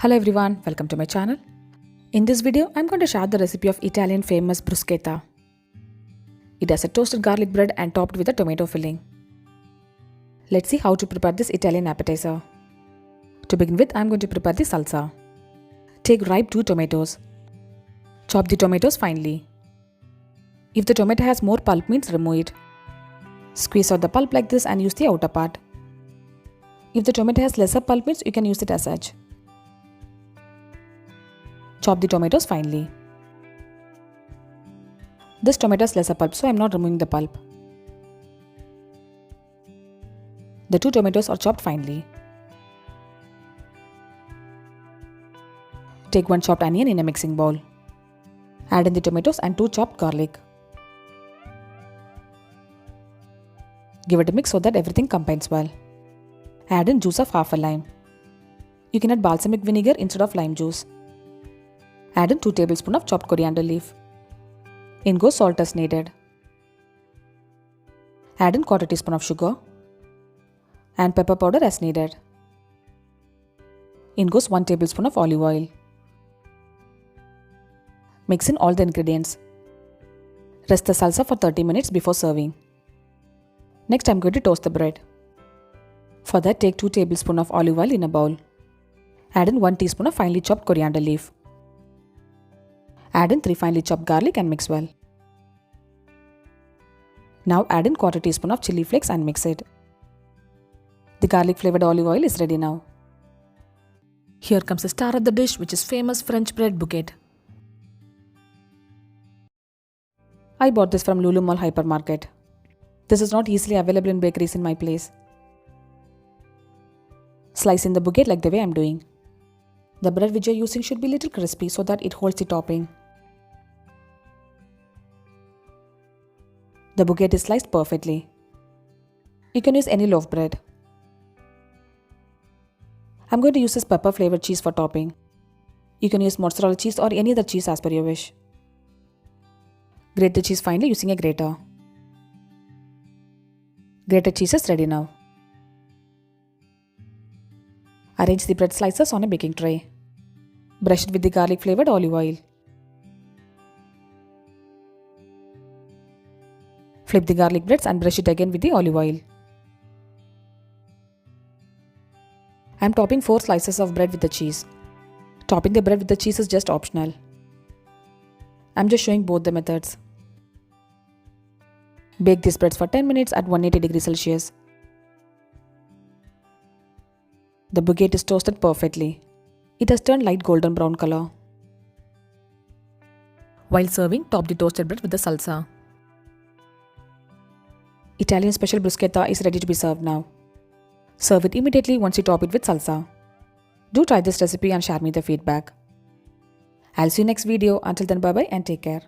Hello everyone, welcome to my channel. In this video, I'm going to share the recipe of Italian famous bruschetta. It has a toasted garlic bread and topped with a tomato filling. Let's see how to prepare this Italian appetizer. To begin with, I'm going to prepare the salsa. Take ripe 2 tomatoes. Chop the tomatoes finely. If the tomato has more pulp means remove it. Squeeze out the pulp like this and use the outer part. If the tomato has lesser pulp means you can use it as such. Chop the tomatoes finely. This tomato has lesser pulp, so I am not removing the pulp. The 2 tomatoes are chopped finely. Take 1 chopped onion in a mixing bowl. Add in the tomatoes and 2 chopped garlic. Give it a mix so that everything combines well. Add in juice of half a lime. You can add balsamic vinegar instead of lime juice. Add in 2 tablespoons of chopped coriander leaf. In goes salt as needed. Add in 1/4 teaspoon of sugar and pepper powder as needed. In goes 1 tablespoon of olive oil. Mix in all the ingredients. Rest the salsa for 30 minutes before serving. Next, I am going to toast the bread. For that, take 2 tablespoons of olive oil in a bowl. Add in 1 teaspoon of finely chopped coriander leaf. Add in 3 finely chopped garlic and mix well. Now add in 1/4 teaspoon of chili flakes and mix it. The garlic flavored olive oil is ready now. Here comes the star of the dish, which is famous French bread baguette. I bought this from Lulu Mall hypermarket. This is not easily available in bakeries in my place. Slice in the baguette like the way I am doing. The bread which you are using should be a little crispy so that it holds the topping. The baguette is sliced perfectly. You can use any loaf bread. I'm going to use this pepper flavored cheese for topping. You can use mozzarella cheese or any other cheese as per your wish. Grate the cheese finely using a grater. Grated cheese is ready now. Arrange the bread slices on a baking tray. Brush it with the garlic flavored olive oil. Flip the garlic breads and brush it again with the olive oil. I am topping 4 slices of bread with the cheese. Topping the bread with the cheese is just optional. I am just showing both the methods. Bake these breads for 10 minutes at 180 degrees Celsius. The baguette is toasted perfectly. It has turned light golden brown color. While serving, top the toasted bread with the salsa. Italian special bruschetta is ready to be served now. Serve it immediately once you top it with salsa. Do try this recipe and share me the feedback. I'll see you next video. Until then, bye bye and take care.